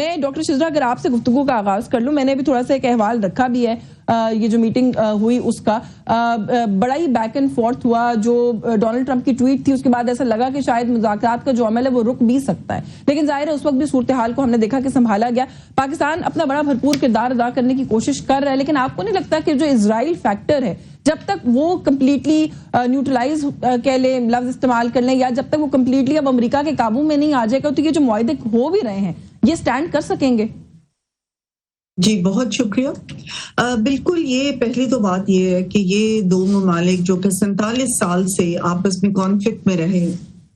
मैं डॉक्टर शिजरा अगर आपसे गुफ्तगू का आगाज कर लूं, मैंने भी थोड़ा सा एक अहवाल रखा भी है, ये जो मीटिंग हुई उसका बड़ा ही बैक एंड फोर्थ हुआ। जो डोनाल्ड ट्रंप की ट्वीट थी उसके बाद ऐसा लगा कि शायद मुज़ाकरात का जो अमल है वो रुक भी सकता है, लेकिन जाहिर है उस वक्त भी सूरत हाल को हमने देखा कि संभाला गया। पाकिस्तान अपना बड़ा भरपूर किरदार अदा करने की कोशिश कर रहा है, लेकिन आपको नहीं लगता कि जो इजराइल फैक्टर है जब तक वो कंप्लीटली न्यूट्रलाइज कह लें, लफ्ज इस्तेमाल कर लें, या जब तक वो कंप्लीटली अब अमेरिका के काबू में नहीं आ जाएगा, तो ये जो मुआहदे हो भी रहे हैं ये स्टैंड कर सकेंगे? जी बहुत शुक्रिया। बिल्कुल, ये पहली तो बात ये है कि ये दो ममालिक जो कि 47 साल से आपस में कॉन्फ्लिक्ट में रहे,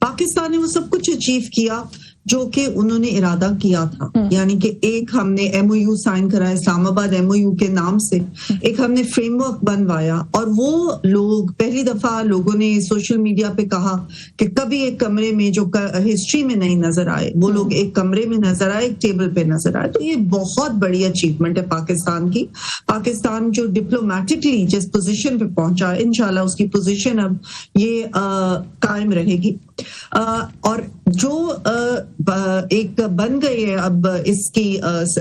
पाकिस्तान ने वो सब कुछ अचीव किया जो कि उन्होंने इरादा किया था। यानी कि एक हमने एमओयू साइन करा इस्लामाबाद एमओयू के नाम से, एक हमने फ्रेमवर्क बनवाया, और वो लोग पहली दफा लोगों ने सोशल मीडिया पे कहा कि कभी एक कमरे में जो हिस्ट्री में नहीं नजर आए, वो लोग एक कमरे में नजर आए, एक टेबल पे नजर आए। तो ये बहुत बड़ी अचीवमेंट है पाकिस्तान की। पाकिस्तान जो डिप्लोमेटिकली जिस पोजीशन पे पहुंचा, इंशाल्लाह उसकी पोजीशन अब ये कायम रहेगी। और जो एक बन गई है अब इसकी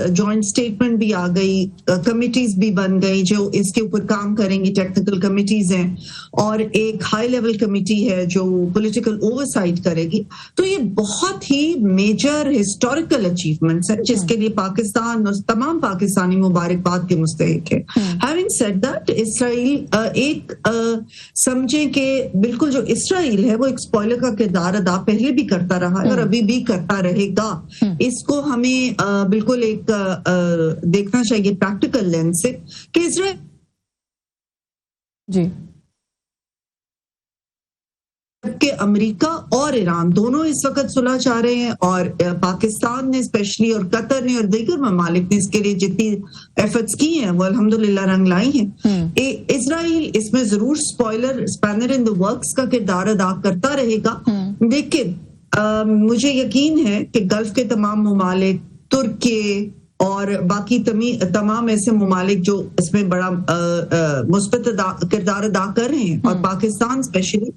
जॉइंट स्टेटमेंट भी आ गई, कमिटीज भी बन गई जो इसके ऊपर काम करेंगी, टेक्निकल कमिटीज हैं, और एक हाई लेवल कमिटी है जो पॉलिटिकल ओवरसाइट करेगी। तो ये बहुत ही मेजर हिस्टोरिकल अचीवमेंट्स है जिसके लिए पाकिस्तान और तमाम पाकिस्तानी मुबारकबाद के मुस्तहिक है। हैविंग सेड दैट, इसराइल एक समझे कि बिल्कुल जो इसराइल है वो एक स्पॉइलर का किरदार अदा पहले भी करता रहा है और अभी भी करता रहेगा। इसको हमें बिल्कुल एक देखना चाहिए प्रैक्टिकल लेंस से कि इसराइल जी कि अमेरिका और ईरान दोनों इस वक्त सुलह चाह रहे हैं, और पाकिस्तान ने स्पेशली और कतर ने और दीगर ममालिक ने इसके लिए जितनी एफर्ट्स की हैं वो अल्हम्दुलिल्लाह रंग लाई हैं। इसराइल इसमें जरूर स्पैनर इन द वर्क्स का किरदार अदा करता रहेगा, लेकिन मुझे यकीन है कि गल्फ के तमाम ममालिक, तुर्की और बाकी तमाम ऐसे ममालिक जो इसमें बड़ा मुस्बत किरदार अदा कर रहे हैं, और पाकिस्तान स्पेशली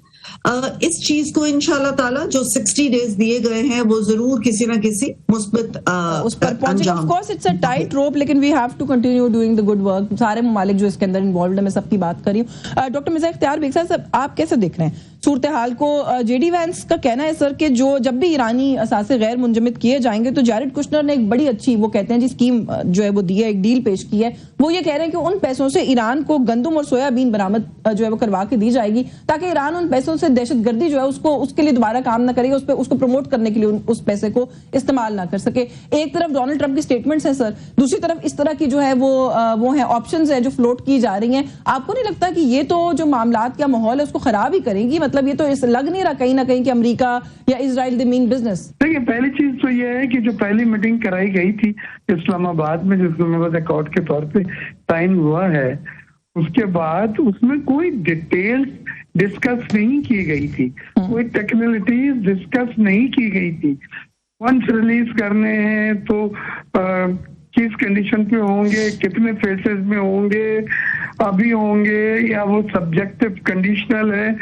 इस चीज को इंशाल्लाह ताला जो 60 डेज दिए गए हैं वो जरूर किसी ना किसी मुस्बत उस पर पहुंचेगा। Of course it's a tight rope, लेकिन we have to continue doing the good work. सारे ममालिक जो इसके अंदर इन्वॉल्व है, मैं सबकी बात कर रही हूँ। डॉक्टर मिर्जा इख्तियार बेग साहब, आप कैसे देख रहे हैं सूरत हाल को? जेडी वैंस का कहना है सर कि जो जब भी ईरानी असासे गैर मुंजमद किए जाएंगे तो जैरेड कुशनर ने एक बड़ी अच्छी वो कहते हैं जी स्कीम जो है वो दी है, एक डील पेश की है। वो ये कह रहे हैं कि उन पैसों से ईरान को गंदम और सोयाबीन बरामद जो है वो करवा के दी जाएगी, ताकि ईरान उन पैसों से दहशतगर्दी जो है उसको उसके लिए दोबारा काम ना करेगा, उसको प्रमोट करने के लिए उस पैसे को इस्तेमाल ना कर सके। एक तरफ डोनाल्ड ट्रंप की स्टेटमेंट्स है सर, दूसरी तरफ इस तरह की जो है वो है ऑप्शंस है जो फ्लोट की जा रही हैं। आपको नहीं लगता कि ये तो जो मामलात का माहौल है उसको खराब ही करेंगी? मतलब ये तो इस लग नहीं रहा कहीं ना कहीं कि अमेरिका या इजराइल दे मीन बिजनेस। देखिए, पहली चीज तो ये है कि जो पहली मीटिंग कराई गई थी इस्लामाबाद में, जिसमें अकॉर्ड के तौर पे साइन हुआ है, उसके बाद उसमें कोई डिटेल्स डिस्कस नहीं की गई थी, कोई टेक्निकलिटीज डिस्कस नहीं की गई थी। फंड्स रिलीज करने हैं तो किस कंडीशन पे होंगे, कितने फेसेस में होंगे, अभी होंगे या वो सब्जेक्टिव कंडीशनल है,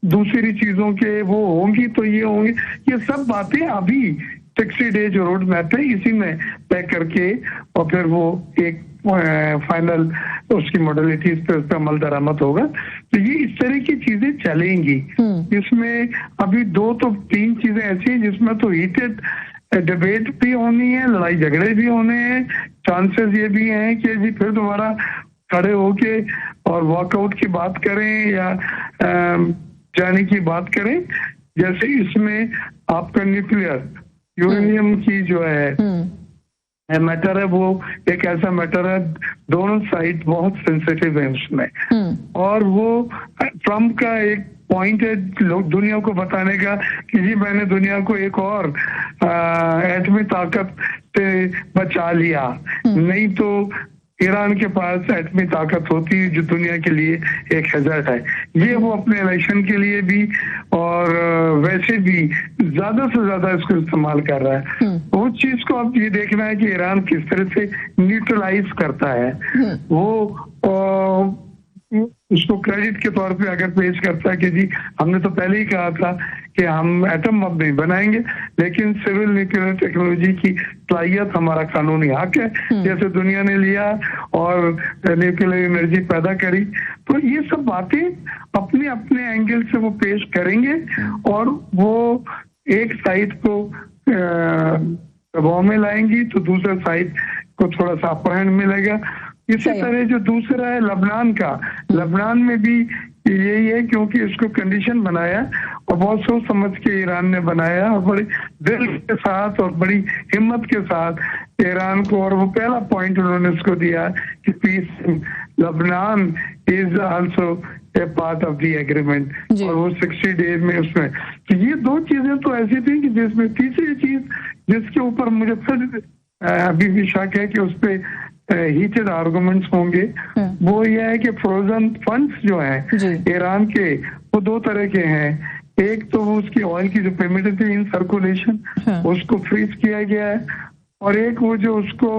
दूसरी चीजों के वो होंगी तो ये होंगे, ये सब बातें अभी 60 डेज रोड मैप है, इसी में तय करके और फिर वो एक फाइनल उसकी मॉडलिटीज पे उस पर अमल दरामद होगा। तो ये इस तरह की चीजें चलेंगी। इसमें अभी 2 तो 3 चीजें ऐसी हैं जिसमें तो हीटेड डिबेट भी होनी है, लड़ाई झगड़े भी होने हैं, चांसेस ये भी हैं कि जी फिर दोबारा खड़े होके और वॉकआउट की बात करें या जाने की बात करें। जैसे इसमें आपका न्यूक्लियर यूरेनियम की जो है मैटर है, वो एक ऐसा मैटर है, दोनों साइड बहुत सेंसिटिव है उसमें, और वो ट्रम्प का एक पॉइंट है लोग दुनिया को बताने का कि जी मैंने दुनिया को एक और एटमी ताकत से बचा लिया, नहीं तो ईरान के पास एटमी ताकत होती जो दुनिया के लिए एक हैजर्ड है। ये वो अपने इलेक्शन के लिए भी और वैसे भी ज्यादा से ज्यादा इसको इस्तेमाल कर रहा है। उस चीज को अब ये देखना है कि ईरान किस तरह से न्यूट्रलाइज करता है। वो उसको क्रेडिट के तौर पे अगर पेश करता है कि जी हमने तो पहले ही कहा था कि हम एटम बम नहीं बनाएंगे, लेकिन सिविल न्यूक्लियर टेक्नोलॉजी की सलाहियत हमारा कानूनी हक है, जैसे दुनिया ने लिया और न्यूक्लियर एनर्जी पैदा करी। तो ये सब बातें अपने अपने एंगल से वो पेश करेंगे और वो एक साइड को दबाव में लाएंगी तो दूसरे साइड को थोड़ा सा अपर हैंड मिलेगा। इसी तरह जो दूसरा है लबनान का, लबनान में भी यही है, क्योंकि इसको कंडीशन बनाया और बहुत सोच समझ के ईरान ने बनाया और बड़ी दिल के साथ और बड़ी हिम्मत के साथ ईरान को, और वो पहला पॉइंट उन्होंने उसको दिया कि पीस लबनान is also a part of the agreement, और वो 60 डेज में उसमें। तो ये दो चीजें तो ऐसी थी कि जिसमें तीसरी चीज जिसके ऊपर मुझे फिर अभी भी शक है कि उस पर हीटेड आर्गुमेंट्स होंगे, वो ये है कि फ्रोजन फंड्स जो हैं ईरान के वो दो तरह के हैं। एक तो वो उसकी ऑयल की जो पेमेंट थी इन सर्कुलेशन उसको फ्रीज किया गया है, और एक वो जो उसको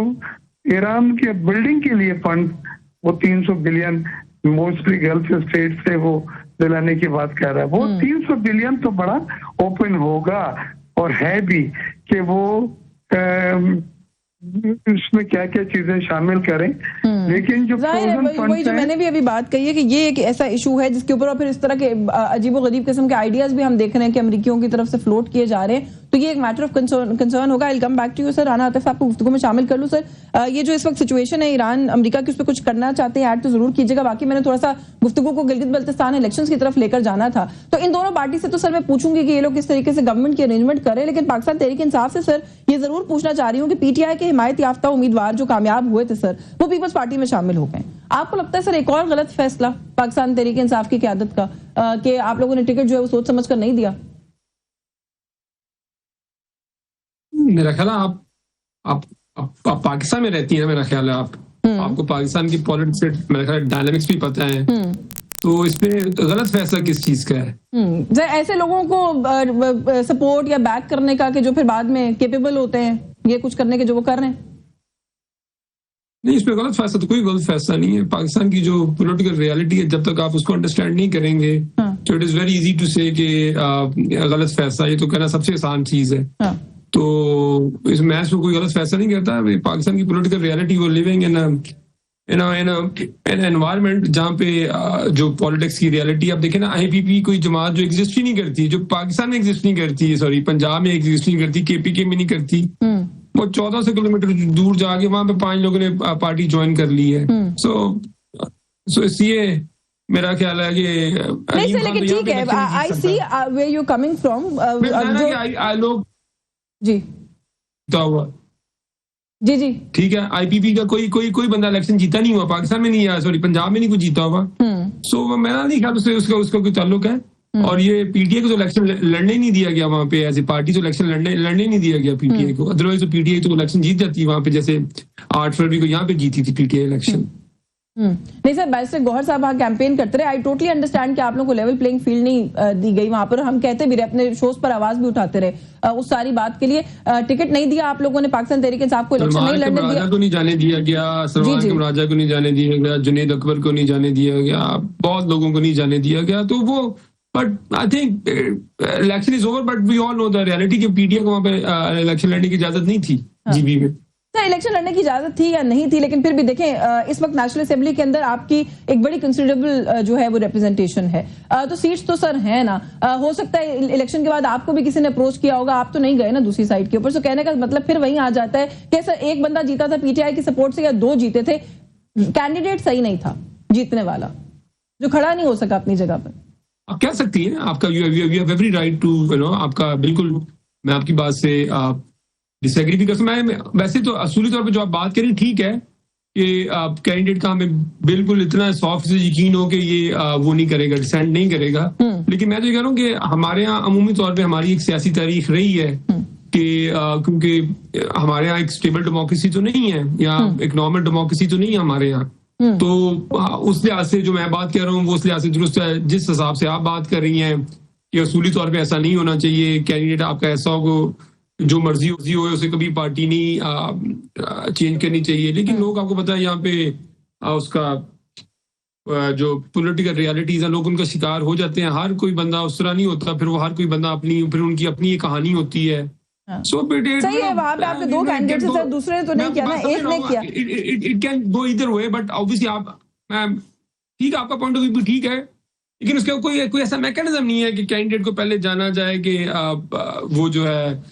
ईरान के बिल्डिंग के लिए फंड वो 300 बिलियन मोस्टली गल्फ स्टेट से वो दिलाने की बात कर रहा है। वो 300 बिलियन तो बड़ा ओपन होगा और है भी कि वो इसमें क्या क्या चीजें शामिल करें, लेकिन जो वही जो मैंने भी अभी बात कही है कि ये एक ऐसा इशू है जिसके ऊपर और फिर इस तरह के अजीबोगरीब किस्म के आइडियाज भी हम देख रहे हैं कि अमेरिकियों की तरफ से फ्लोट किए जा रहे हैं, तो ये एक मैटर ऑफ कंसर्न होगा। I come back to you sir. Rana Atif आपको गुफ्तगू में शामिल कर लूं सर। ये जो इस वक्त सिचुएशन है ईरान अमेरिका की, उस पर कुछ करना चाहते हैं ऐड तो जरूर कीजिएगा। बाकी मैंने थोड़ा सा गुफ्तगू को गिलगित बल्तिस्तान इलेक्शंस की तरफ लेकर जाना था, तो इन दोनों पार्टी से तो सर मैं पूछूंगी कि ये लोग किस तरीके से गवर्नमेंट की अरेंजमेंट करें, लेकिन पाकिस्तान तहरीक इंसाफ से सर ये जरूर पूछना चाह रही हूँ कि पीटीआई के हिमायत याफ्ता उम्मीदवार जो कामयाब हुए थे सर वो पीपल्स पार्टी में शामिल हो गए। आपको लगता है सर एक और गलत फैसला पाकिस्तान तहरीक इंसाफ की क़यादत का कि आप लोगों ने टिकट जो है वो सोच समझ कर नहीं दिया? मेरा ख्याल है आप पाकिस्तान में रहती हैं, मेरा ख्याल है आपको पाकिस्तान की पॉलिटिक्स से मेरा ख्याल डायनामिक्स भी पता है, तो इस पे गलत फैसला किस चीज का है? ऐसे लोगों को सपोर्ट या बैक करने का कि जो फिर बाद में कैपेबल होते हैं ये कुछ करने के जो वो कर रहे हैं। नहीं, इस पे गलत फैसला तो कोई गलत फैसला नहीं है। पाकिस्तान की जो पॉलिटिकल रियलिटी है जब तक आप उसको अंडरस्टैंड नहीं करेंगे तो it is very easy to say कि गलत फैसला, ये तो कहना सबसे आसान चीज है। तो इस मैच में कोई गलत फैसला नहीं करता। पाकिस्तान की पॉलिटिकल रियलिटी वो लिविंग इन एन एनवायरनमेंट जहाँ पे जो पॉलिटिक्स की रियलिटी आप देखें ना, आईपीपी कोई जमात जो एग्जिस्ट ही नहीं करती, जो पाकिस्तान में एग्जिस्ट नहीं करती, सॉरी पंजाब में एग्जिस्ट नहीं करती, केपीके में नहीं करती, वो 1400 किलोमीटर दूर जाके वहां पे 5 लोगों ने पार्टी ज्वाइन कर ली है। सो इसलिए मेरा ख्याल है कि लेकिन ठीक है, आई सी वेयर यू कमिंग फ्रॉम। लोग जी जी जी ठीक है, आईपीपी का कोई बंदा इलेक्शन जीता नहीं हुआ, पाकिस्तान में नहीं आया, सॉरी पंजाब में नहीं कुछ जीता हुआ। सो मेरा नहीं ख्याल उसका कोई ताल्लुक है। और ये पीटीआई को तो इलेक्शन लड़ने नहीं दिया गया वहां पे, ऐसी पार्टी तो इलेक्शन लड़ने नहीं दिया गया पीटीआई को, अदरवाइज तो पीटीआई तो इलेक्शन जीत जाती है वहां पे, जैसे 8 फरवरी को यहाँ पे जीती थी पीटीआई इलेक्शन। नहीं सर, बैरिस्टर गौहर साहब वहाँ कैंपेन करते रहे। आई टोटली अंडरस्टैंड कि आप लोगों को लेवल प्लेइंग फील्ड नहीं दी गई वहां पर, हम कहते भी रहे, अपने शोज पर आवाज भी उठाते रहे उस सारी बात के लिए। टिकट नहीं दिया आप लोगों ने, पाकिस्तान तहरीक इंसाफ को इलेक्शन नहीं लड़ने दिया, को नहीं जाने दिया गया, सलमान के राजा को नहीं जाने दिया गया, जुनेद अकबर को नहीं जाने दिया गया, बहुत लोगों को नहीं जाने दिया गया। तो वो but I think election is over, but we all know the reality कि पीटीआई को वहां पे इलेक्शन लड़ने की इजाजत नहीं थी जीबी में। सर इलेक्शन लड़ने की इजाजत थी या नहीं थी, लेकिन फिर भी देखें इस वक्त नेशनल असेंबली के अंदर आपकी एक बड़ी कंसिडरेबल जो है वो रिप्रेजेंटेशन है, तो सीट्स तो सर है ना। हो सकता है इलेक्शन के बाद आपको भी किसी ने अप्रोच किया होगा, आप तो नहीं गए ना दूसरी साइड के ऊपर। सो कहने का मतलब फिर वही आ जाता है कि सर एक बंदा जीता था पीटीआई की सपोर्ट से या 2 जीते थे, कैंडिडेट सही नहीं था जीतने वाला, जो खड़ा नहीं हो सका अपनी जगह पर। आप कह सकती हैं, आपका you have every right to आपका, बिल्कुल मैं आपकी बात से डिसएग्री भी कर सकता। मैं वैसे तो असूली तौर पे जो आप बात करें ठीक है कि आप कैंडिडेट का हमें बिल्कुल इतना सॉफ्ट से यकीन हो कि ये वो नहीं करेगा, डिसेंट नहीं करेगा, लेकिन मैं तो ये कह रहा हूँ कि हमारे यहाँ अमूमी तौर पे हमारी एक सियासी तारीख रही है कि क्योंकि हमारे यहाँ एक स्टेबल डेमोक्रेसी तो नहीं है या इकोनॉमिक डेमोक्रेसी तो नहीं है हमारे यहाँ, तो उस लिहाज से जो मैं बात कर रहा हूँ वो उस लिहाज से दुरुस्त है। जिस हिसाब से आप बात कर रही हैं कि असूली तौर पे ऐसा नहीं होना चाहिए, कैंडिडेट आपका ऐसा हो जो मर्जी हो उसे कभी पार्टी नहीं चेंज करनी चाहिए, लेकिन लोग आपको पता है यहाँ पे उसका जो पॉलिटिकल रियलिटीज हैं लोग उनका शिकार हो जाते हैं। हर कोई बंदा उस तरह नहीं होता, फिर वो हर कोई बंदा अपनी फिर उनकी अपनी एक कहानी होती है। सो सही है, वहां पे आपने दो कैंडिडेट से दूसरे ने तो नहीं किया ना, एक ने किया। It can go either way, but obviously आप ठीक है, आपका पॉइंट ऑफ व्यू ठीक है, लेकिन उसका कोई ऐसा मैकेनिज्म नहीं है कि कैंडिडेट को पहले जाना जाए कि वो जो है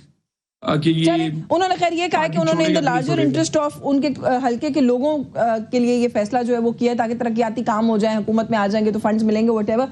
कि ये उन्होंने खैर ये कहा कि उन्होंने in the larger interest of उनके हल्के के लोगों के लिए ये फैसला जो है वो किया ताकि तरक्याती काम हो जाए, हुकूमत में आ जाएंगे तो फंड्स मिलेंगे, व्हाटएवर।